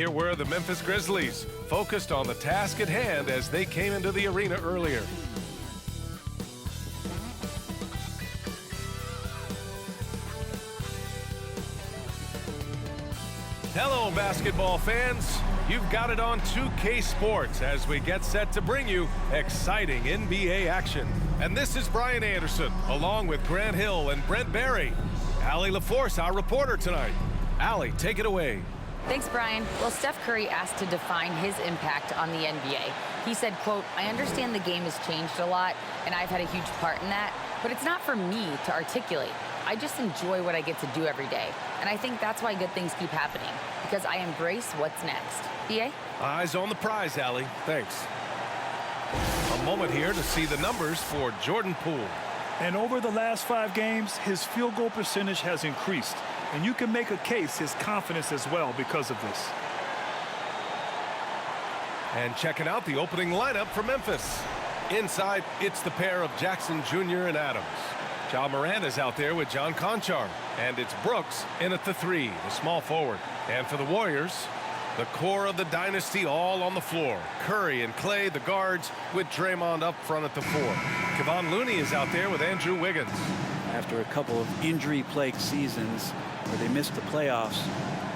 Here were the Memphis Grizzlies, focused on the task at hand as they came into the arena earlier. Hello, basketball fans. You've got it on 2K Sports as we get set to bring you exciting NBA action. And this is Brian Anderson, along with Grant Hill and Brent Barry. Allie LaForce, our reporter tonight. Allie, take it away. Thanks, Brian. Well, Steph Curry asked to define his impact on the NBA. He said, quote, "I understand the game has changed a lot, and I've had a huge part in that, but it's not for me to articulate. I just enjoy what I get to do every day. And I think that's why good things keep happening, because I embrace what's next." BA? Eyes on the prize, Allie. Thanks. A moment here to see the numbers for Jordan Poole. And over the last 5 games, his field goal percentage has increased. And you can make a case his confidence as well because of this. And checking out the opening lineup for Memphis. Inside, it's the pair of Jackson Jr. and Adams. Ja Morant is out there with John Conchar. And it's Brooks in at the 3, the small forward. And for the Warriors, the core of the dynasty all on the floor. Curry and Clay, the guards, with Draymond up front at the 4. Kevon Looney is out there with Andrew Wiggins. After a couple of injury-plagued seasons where they missed the playoffs,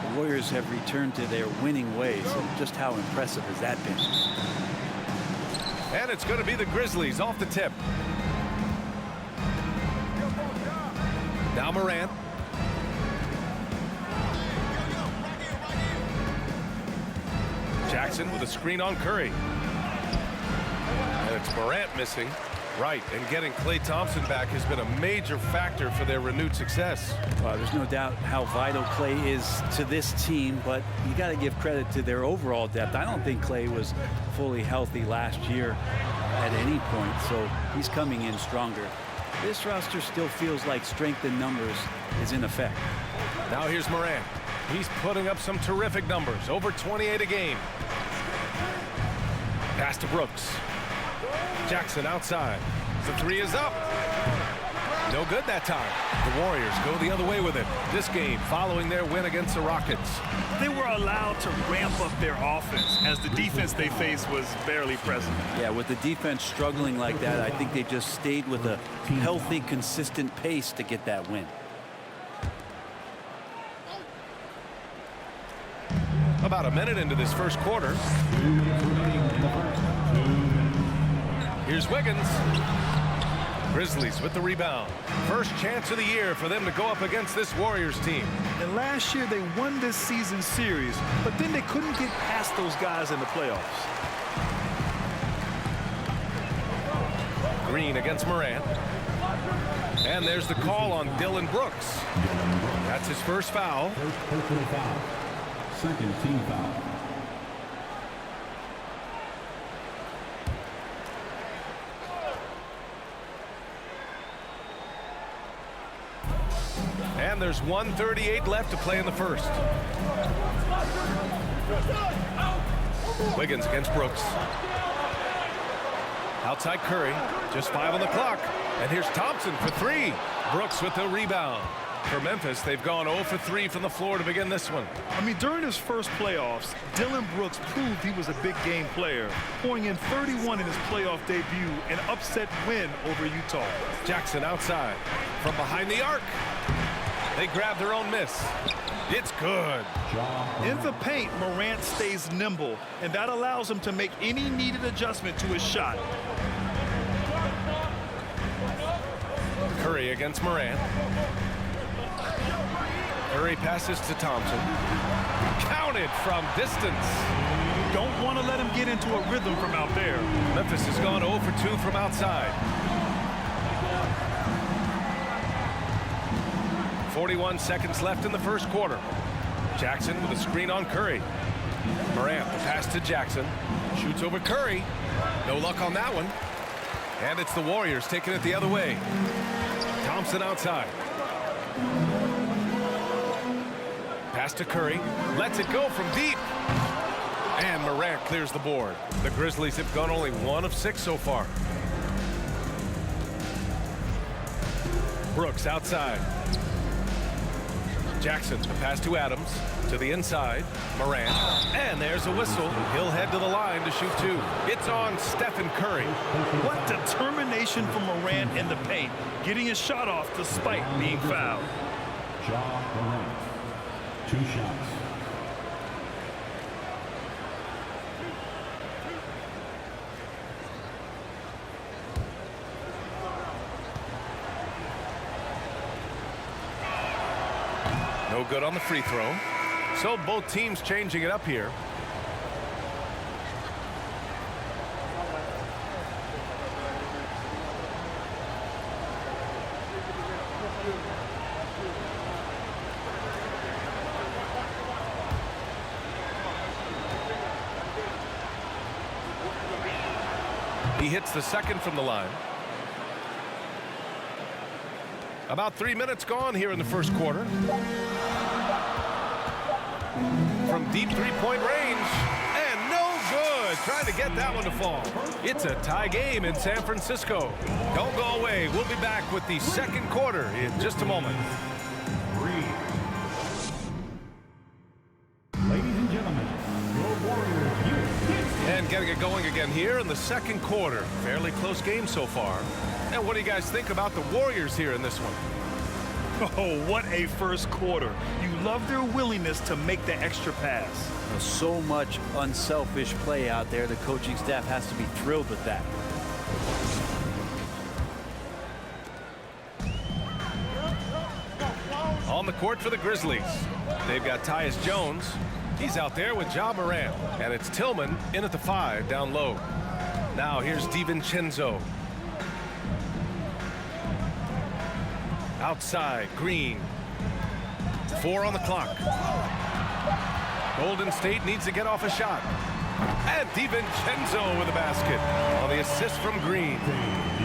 the Warriors have returned to their winning ways. And just how impressive has that been? And it's going to be the Grizzlies off the tip. Now Morant. Jackson with a screen on Curry. And it's Morant missing. Right, and getting Klay Thompson back has been a major factor for their renewed success. There's no doubt how vital Klay is to this team, but you got to give credit to their overall depth. I don't think Klay was fully healthy last year at any point, so he's coming in stronger. This roster still feels like strength in numbers is in effect. Now here's Morant. He's putting up some terrific numbers, over 28 a game. Pass to Brooks. Jackson outside. The 3 is up. No good that time. The Warriors go the other way with it. This game following their win against the Rockets. They were allowed to ramp up their offense as the defense they faced was barely present. Yeah, with the defense struggling like that, I think they just stayed with a healthy, consistent pace to get that win. About a minute into this first quarter. Here's Wiggins. Grizzlies with the rebound. First chance of the year for them to go up against this Warriors team. And last year they won this season series, but then they couldn't get past those guys in the playoffs. Green against Morant. And there's the call on Dylan Brooks. That's his first foul. Personal foul. Second team foul. And there's 1:38 left to play in the first. Wiggins against Brooks. Outside Curry. Just 5 on the clock. And here's Thompson for 3. Brooks with the rebound. For Memphis, they've gone 0 for 3 from the floor to begin this one. I mean, during his first playoffs, Dylan Brooks proved he was a big game player, pouring in 31 in his playoff debut, an upset win over Utah. Jackson outside. From behind the arc. They grab their own miss. It's good. In the paint, Morant stays nimble, and that allows him to make any needed adjustment to his shot. Curry against Morant. Curry passes to Thompson. Counted from distance. Don't want to let him get into a rhythm from out there. Memphis has gone 0 for 2 from outside. 41 seconds left in the first quarter. Jackson with a screen on Curry. Morant, the pass to Jackson. Shoots over Curry. No luck on that one. And it's the Warriors taking it the other way. Thompson outside. Pass to Curry. Lets it go from deep. And Morant clears the board. The Grizzlies have gone only 1 of 6 so far. Brooks outside. Jackson, the pass to Adams, to the inside, Morant, and there's a whistle. He'll head to the line to shoot two. It's on Stephen Curry. What determination from Morant in the paint, getting his shot off despite being fouled. Ja Morant. 2 shots. No good on the free throw. So both teams changing it up here. He hits the second from the line. About 3 minutes gone here in the first quarter. From deep three-point range, and no good. Trying to get that one to fall. It's a tie game in San Francisco. Don't go away. We'll be back with the second quarter in just a moment. Ladies and gentlemen, your Warriors. And getting it going again here in the second quarter. Fairly close game so far. And what do you guys think about the Warriors here in this one? Oh, what a first quarter. You love their willingness to make the extra pass. So much unselfish play out there. The coaching staff has to be thrilled with that. On the court for the Grizzlies. They've got Tyus Jones. He's out there with Ja Morant. And it's Tillman in at the 5 down low. Now here's DiVincenzo. Outside, Green. 4 on the clock. Golden State needs to get off a shot. And DiVincenzo with a basket on the assist from Green.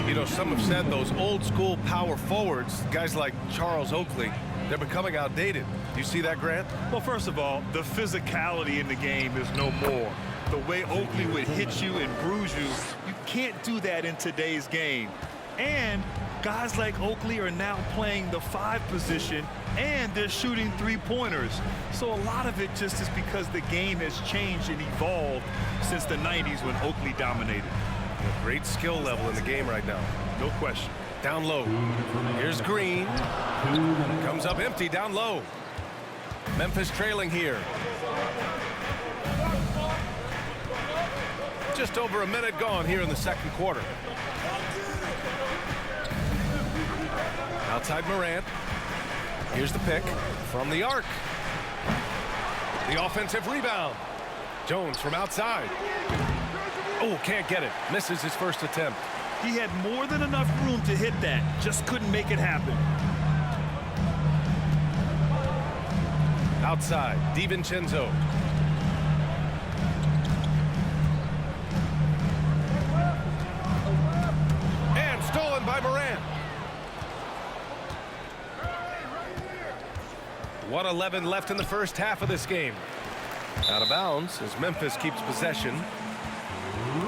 You know, some have said those old school power forwards, guys like Charles Oakley, they're becoming outdated. Do you see that, Grant? Well, first of all, the physicality in the game is no more. The way Oakley would hit you and bruise you, you can't do that in today's game. And guys like Oakley are now playing the 5 position, and they're shooting 3-pointers. So a lot of it just is because the game has changed and evolved since the 90s when Oakley dominated. A great skill level in the game right now. No question. Down low. Here's Green. Comes up empty down low. Memphis trailing here. Just over a minute gone here in the second quarter. Outside Morant. Here's the pick from the arc. The offensive rebound. Jones from outside. Oh, can't get it. Misses his first attempt. He had more than enough room to hit that. Just couldn't make it happen. Outside, DiVincenzo. And stolen by Morant. 1:11 left in the first half of this game. Out of bounds as Memphis keeps possession.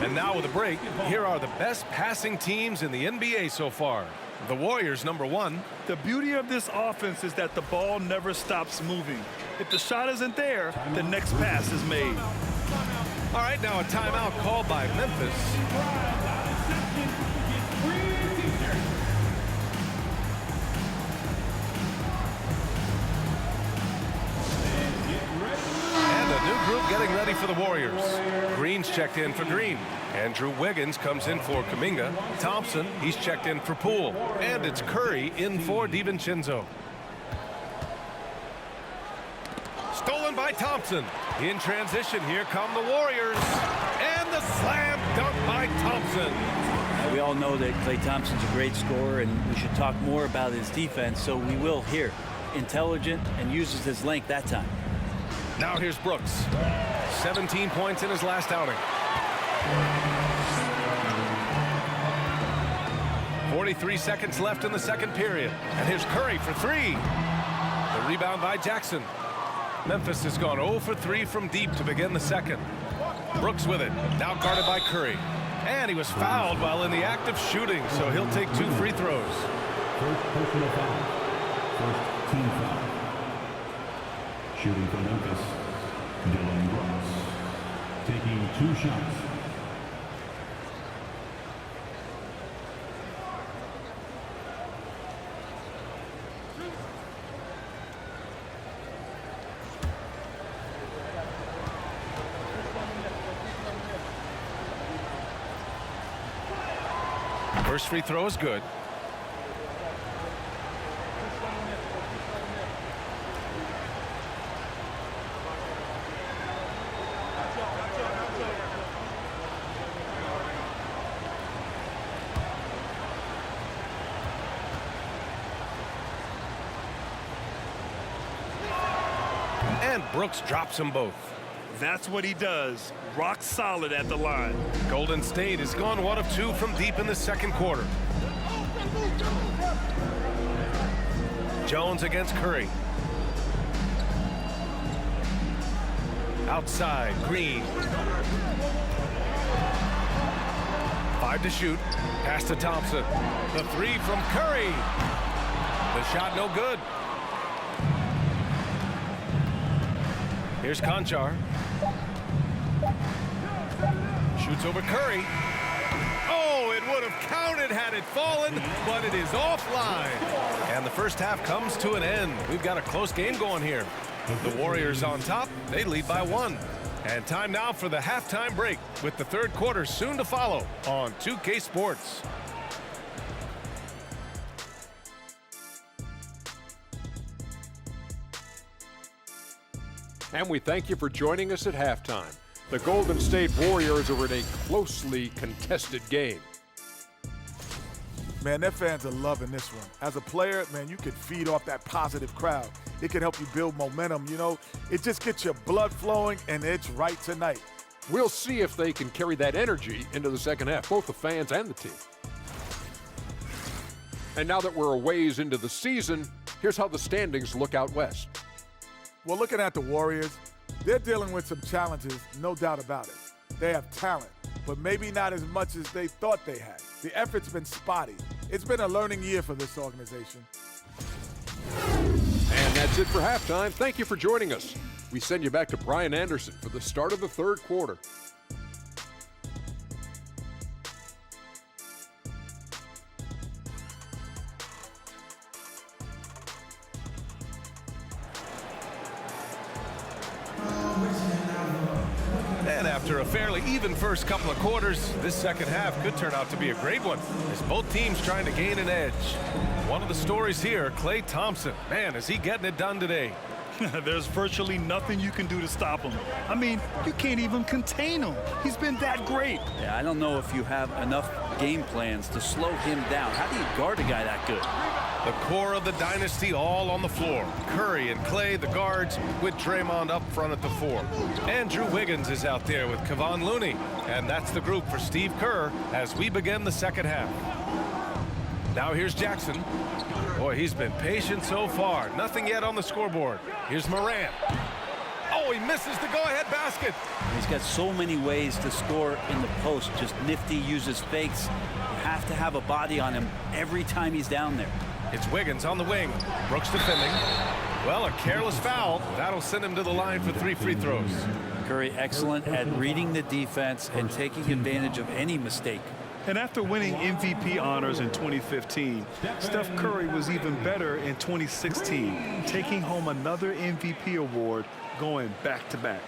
And now with a break, here are the best passing teams in the NBA so far. The Warriors, number 1. The beauty of this offense is that the ball never stops moving. If the shot isn't there, the next pass is made. All right, now a timeout called by Memphis. Group getting ready for the Warriors. Green's checked in for Green. Andrew Wiggins comes in for Kuminga. Thompson, he's checked in for Poole. And it's Curry in for DiVincenzo. Stolen by Thompson. In transition, here come the Warriors. And the slam dunk by Thompson. We all know that Klay Thompson's a great scorer, and we should talk more about his defense, so we will here. Intelligent and uses his length that time. Now here's Brooks. 17 points in his last outing. 43 seconds left in the second period. And here's Curry for 3. The rebound by Jackson. Memphis has gone 0 for 3 from deep to begin the second. Brooks with it. Now guarded by Curry. And he was fouled while in the act of shooting, so he'll take 2 free throws. First personal foul. First team foul. Shooting for Memphis, Brooks. Taking 2 shots. First free throw is good. And Brooks drops them both. That's what he does. Rock solid at the line. Golden State has gone 1 of 2 from deep in the second quarter. Jones against Curry. Outside, Green. 5 to shoot. Pass to Thompson. The 3 from Curry. The shot no good. Here's Conchar. Shoots over Curry. Oh, it would have counted had it fallen, but it is offline. And the first half comes to an end. We've got a close game going here. The Warriors on top. They lead by 1. And time now for the halftime break, with the third quarter soon to follow on 2K Sports. And we thank you for joining us at halftime. The Golden State Warriors are in a closely contested game. Man, their fans are loving this one. As a player, man, you can feed off that positive crowd. It can help you build momentum, you know. It just gets your blood flowing, and it's right tonight. We'll see if they can carry that energy into the second half, both the fans and the team. And now that we're a ways into the season, here's how the standings look out west. Well, looking at the Warriors, they're dealing with some challenges, no doubt about it. They have talent, but maybe not as much as they thought they had. The effort's been spotty. It's been a learning year for this organization. And that's it for halftime. Thank you for joining us. We send you back to Brian Anderson for the start of the third quarter. And after a fairly even first couple of quarters, this second half could turn out to be a great one, as both teams trying to gain an edge. One of the stories here, Klay Thompson. Man, is he getting it done today. There's virtually nothing you can do to stop him. I mean, you can't even contain him. He's been that great. Yeah, I don't know if you have enough game plans to slow him down. How do you guard a guy that good? The core of the dynasty all on the floor. Curry and Klay, the guards, with Draymond up front at the 4. Andrew Wiggins is out there with Kevon Looney. And that's the group for Steve Kerr as we begin the second half. Now here's Jackson. Boy, he's been patient so far. Nothing yet on the scoreboard. Here's Morant. Oh, he misses the go-ahead basket. He's got so many ways to score in the post. Just nifty, uses fakes. You have to have a body on him every time he's down there. It's Wiggins on the wing. Brooks defending. Well, a careless foul. That'll send him to the line for 3 free throws. Curry excellent at reading the defense and taking advantage of any mistake. And after winning MVP honors in 2015, Steph Curry was even better in 2016, taking home another MVP award, going back-to-back.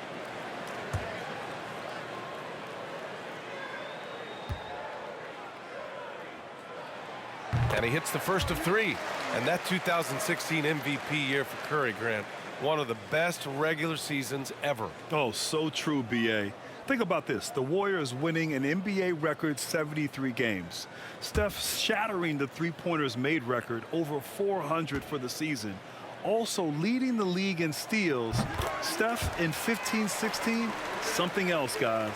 And he hits the first of 3. And that 2016 MVP year for Curry, Grant, one of the best regular seasons ever. Oh, so true, B.A. Think about this. The Warriors winning an NBA record 73 games. Steph shattering the three-pointers made record, over 400 for the season. Also leading the league in steals. Steph in 15-16, something else, guys.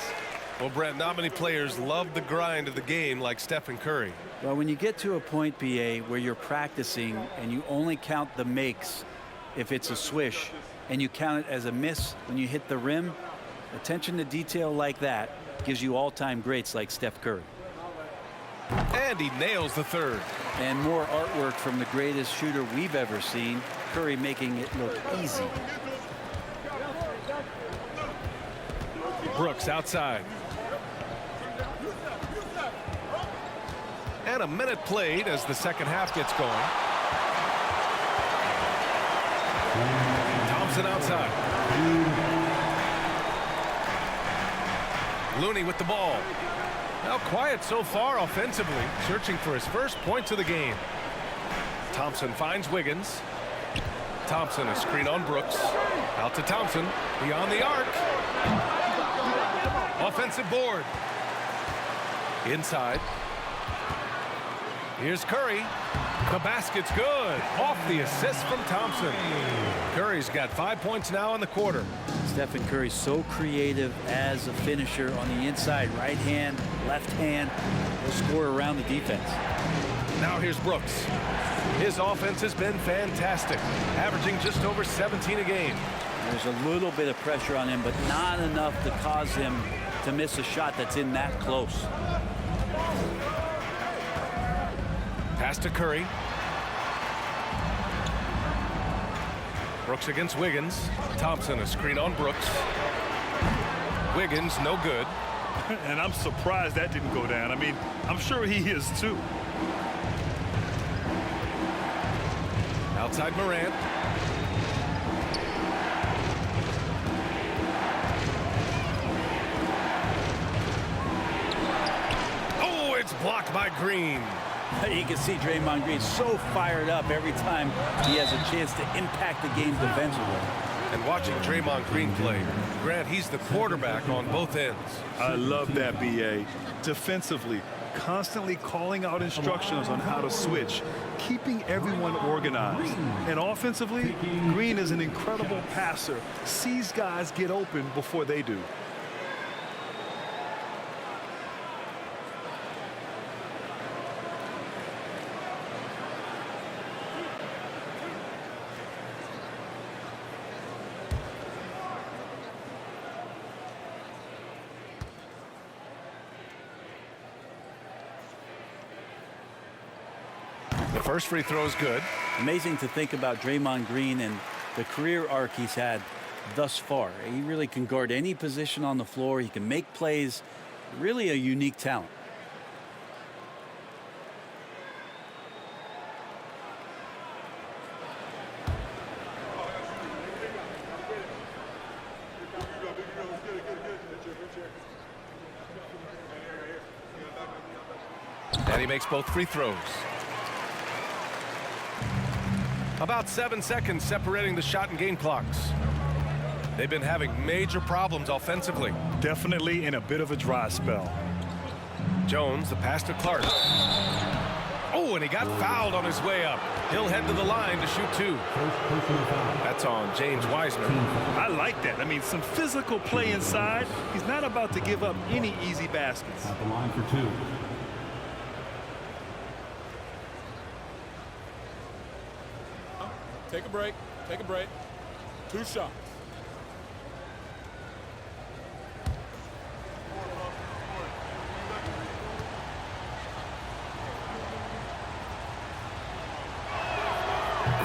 Well, Brent, not many players love the grind of the game like Stephen Curry. Well, when you get to a point, BA, where you're practicing and you only count the makes if it's a swish, and you count it as a miss when you hit the rim, attention to detail like that gives you all-time greats like Steph Curry. And he nails the third. And more artwork from the greatest shooter we've ever seen, Curry making it look easy. Brooks outside. And a minute played as the second half gets going. Thompson outside. Looney with the ball. Now quiet so far offensively, searching for his first points of the game. Thompson finds Wiggins. Thompson, a screen on Brooks. Out to Thompson, beyond the arc. Offensive board. Inside. Here's Curry. The basket's good. Off the assist from Thompson. Curry's got 5 points now in the quarter. Stephen Curry's so creative as a finisher on the inside. Right hand, left hand. He'll score around the defense. Now here's Brooks. His offense has been fantastic, averaging just over 17 a game. There's a little bit of pressure on him, but not enough to cause him to miss a shot that's in that close. Pass to Curry. Brooks against Wiggins. Thompson, a screen on Brooks. Wiggins, no good. And I'm surprised that didn't go down. I mean, I'm sure he is too. Outside Morant. Oh, it's blocked by Green. You can see Draymond Green so fired up every time he has a chance to impact the game defensively. And watching Draymond Green play, Grant, he's the quarterback on both ends. I love that, B.A. Defensively, constantly calling out instructions on how to switch, keeping everyone organized. And offensively, Green is an incredible passer, sees guys get open before they do. The first free throw is good. Amazing to think about Draymond Green and the career arc he's had thus far. He really can guard any position on the floor. He can make plays. Really a unique talent. And he makes both free throws. About 7 seconds separating the shot and game clocks. They've been having major problems offensively. Definitely in a bit of a dry spell. Jones, the pass to Clark. Oh, and he got fouled on his way up. He'll head to the line to shoot two. That's on James Wiseman. I like that. I mean, some physical play inside. He's not about to give up any easy baskets. At the line for two. Take a break. Take a break. 2 shots.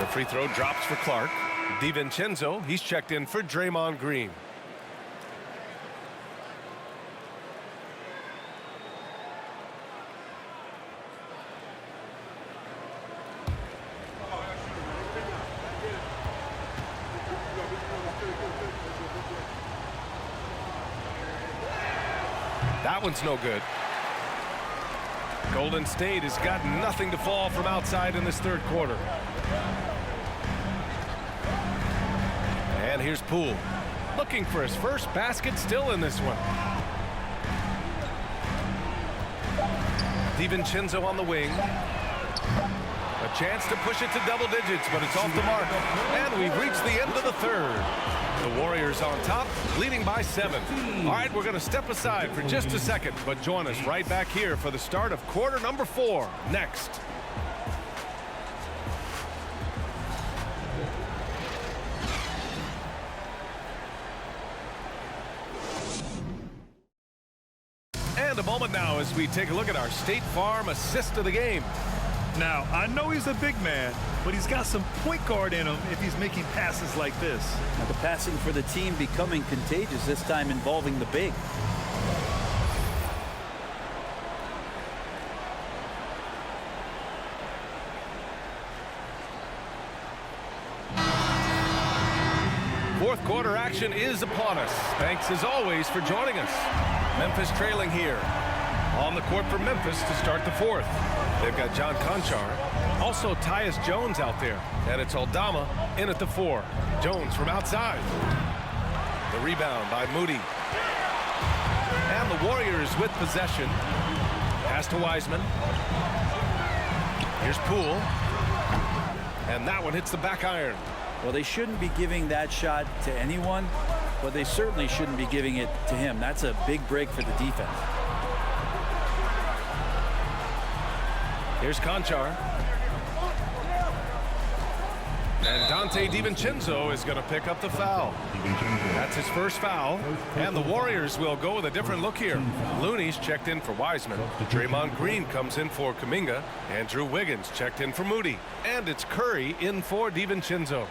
The free throw drops for Clark. DiVincenzo, he's checked in for Draymond Green. That one's no good. Golden State has got nothing to fall from outside in this third quarter. And here's Poole, looking for his first basket still in this one. DiVincenzo on the wing. A chance to push it to double digits, but it's off the mark. And we've reached the end of the third. The Warriors on top, leading by 7. All right, we're going to step aside for just a second, but join us right back here for the start of quarter number 4 next. And a moment now as we take a look at our State Farm assist of the game. Now, I know he's a big man, but he's got some point guard in him if he's making passes like this. Now the passing for the team becoming contagious, this time involving the big. Fourth quarter action is upon us. Thanks as always for joining us. Memphis trailing here. On the court for Memphis to start the fourth. They've got John Conchar. Also Tyus Jones out there. And it's Aldama in at the 4. Jones from outside. The rebound by Moody. And the Warriors with possession. Pass to Wiseman. Here's Poole. And that one hits the back iron. Well, they shouldn't be giving that shot to anyone, but they certainly shouldn't be giving it to him. That's a big break for the defense. Here's Conchar. And Dante DiVincenzo is going to pick up the foul. That's his first foul. And the Warriors will go with a different look here. Looney's checked in for Wiseman. Draymond Green comes in for Kuminga. Andrew Wiggins checked in for Moody. And it's Curry in for DiVincenzo.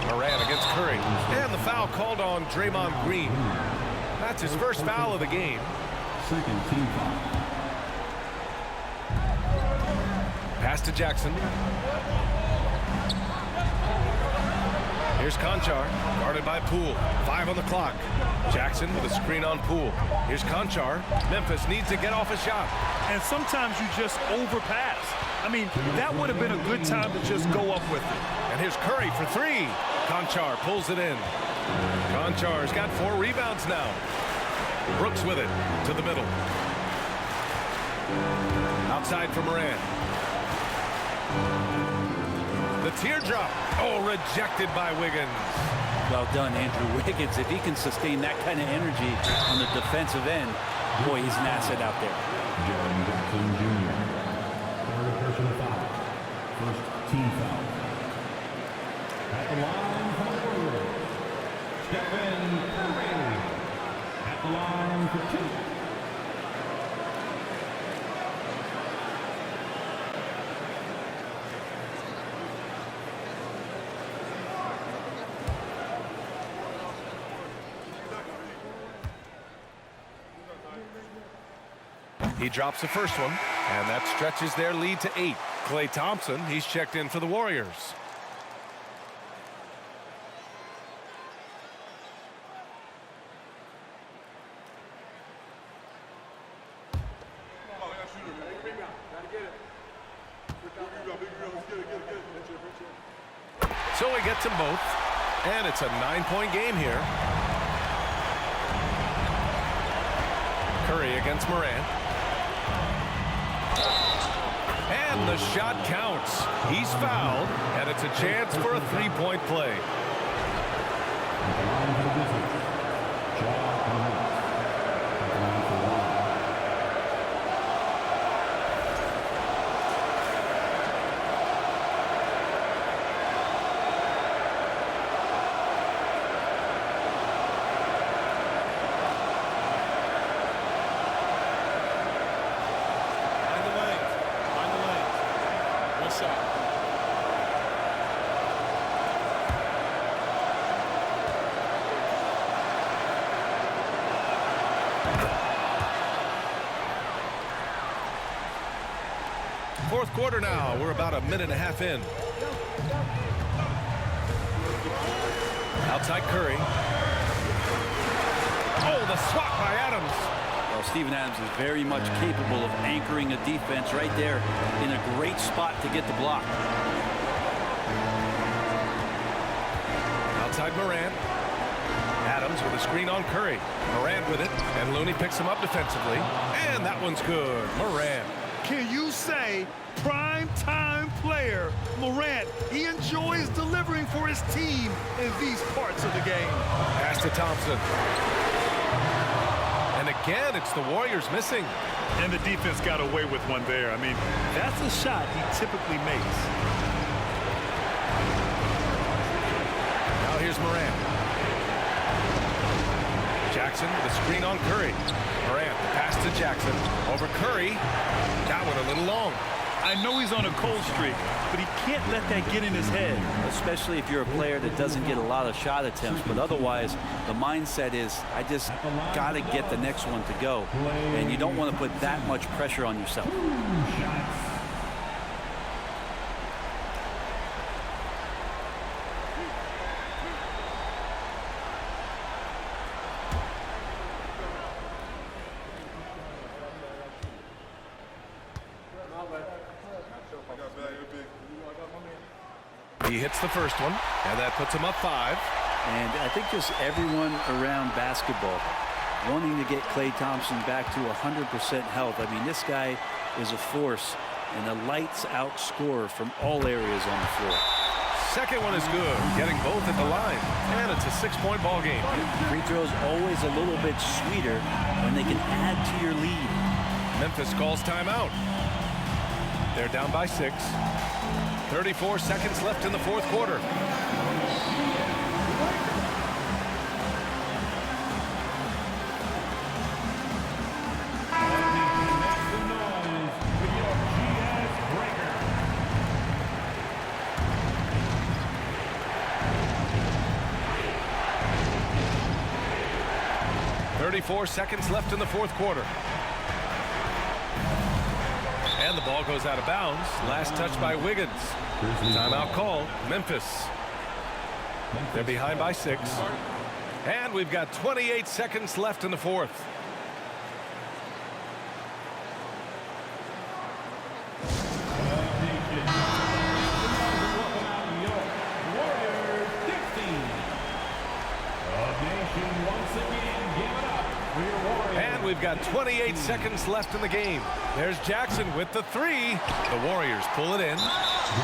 Moran against Curry. And the foul called on Draymond Green. That's his first foul of the game. Second team foul. Pass to Jackson. Here's Conchar, guarded by Poole. 5 on the clock. Jackson with a screen on Poole. Here's Conchar. Memphis needs to get off a shot. And sometimes you just overpass. I mean, that would have been a good time to just go up with it. And here's Curry for 3. Conchar pulls it in. Conchar's got 4 rebounds now. Brooks with it to the middle. Outside for Moran. The teardrop. Oh, rejected by Wiggins. Well done, Andrew Wiggins. If he can sustain that kind of energy on the defensive end, boy, he's an asset out there. Jaren Jackson Jr. Third personal foul. First team foul. At the line for the Warriors, Stephen Curry. At the line for 2. He drops the first one, and that stretches their lead to 8. Klay Thompson, he's checked in for the Warriors. So he gets them both, and it's a 9-point game here. Curry against Moran. And the shot counts. He's fouled, and it's a chance for a 3-point play. At the line for the Grizzlies, Ja Morant. At the line for 1. Fourth quarter now. We're about a minute and a half in. Outside Curry. Oh, the swat by Adams. Well, Steven Adams is very much capable of anchoring a defense right there in a great spot to get the block. Outside Moran. Adams with a screen on Curry. Moran with it, and Looney picks him up defensively. And that one's good. Moran. Can you say prime-time player Morant? He enjoys delivering for his team in these parts of the game. Pass to Thompson. And again, it's the Warriors missing. And the defense got away with one there. I mean, that's a shot he typically makes. Now here's Moran. Jackson with a screen on Curry. Morant, the pass to Jackson. Over Curry. That one a little long. I know he's on a cold streak, but he can't let that get in his head. Especially if you're a player that doesn't get a lot of shot attempts. But otherwise, the mindset is, I just got to get the next one to go. And you don't want to put that much pressure on yourself. He hits the first one, and that puts him up 5. And I think just everyone around basketball wanting to get Klay Thompson back to 100% health. I mean, this guy is a force and a lights-out scorer from all areas on the floor. Second one is good, getting both at the line, and it's a 6-point ball game. Free throws always a little bit sweeter when they can add to your lead. Memphis calls timeout. They're down by 6. 34 seconds left in the fourth quarter. Four seconds left in the fourth quarter. And the ball goes out of bounds. Last touch by Wiggins. Timeout called. Memphis. They're behind by 6. And we've got 28 seconds left in the fourth. We've got 28 seconds left in the game. There's Jackson with the 3. The Warriors pull it in.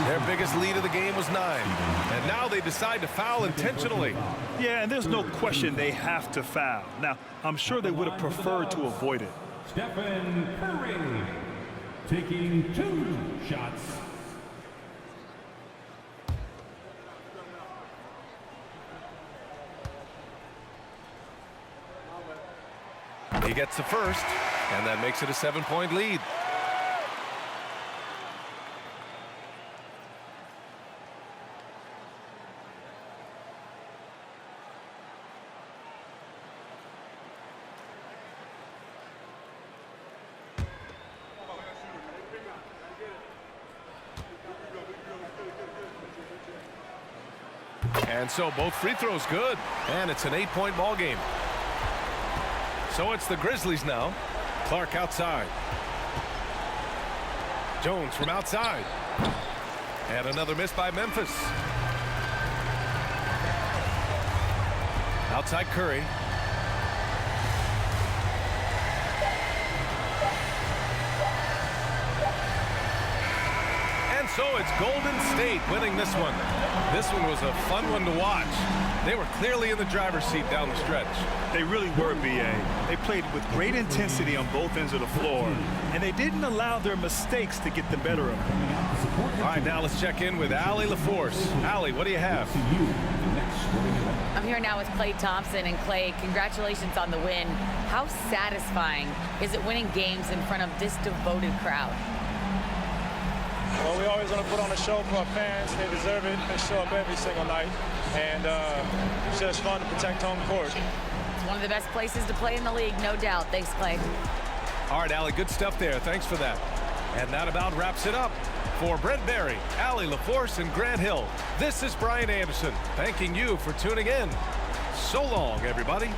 Their biggest lead of the game was 9. And now they decide to foul intentionally. Yeah, and there's no question they have to foul. Now, I'm sure they would have preferred to avoid it. Stephen Curry taking 2 shots. He gets the first, and that makes it a 7-point lead. And so both free throws good, and it's an 8-point ball game. So it's the Grizzlies now. Clark outside. Jones from outside. And another miss by Memphis. Outside Curry. And so it's Golden State winning this one. This one was a fun one to watch. They were clearly in the driver's seat down the stretch. They really were, B.A. They played with great intensity on both ends of the floor, and they didn't allow their mistakes to get the better of them. All right, now let's check in with Allie LaForce. Allie, what do you have? I'm here now with Klay Thompson. And Klay, congratulations on the win. How satisfying is it winning games in front of this devoted crowd? Well, we always want to put on a show for our fans. They deserve it. They show up every single night. And it's just fun to protect home court. It's one of the best places to play in the league, no doubt. Thanks, Klay. All right, Allie, good stuff there. Thanks for that. And that about wraps it up. For Brent Barry, Allie LaForce, and Grant Hill, this is Brian Anderson, thanking you for tuning in. So long, everybody.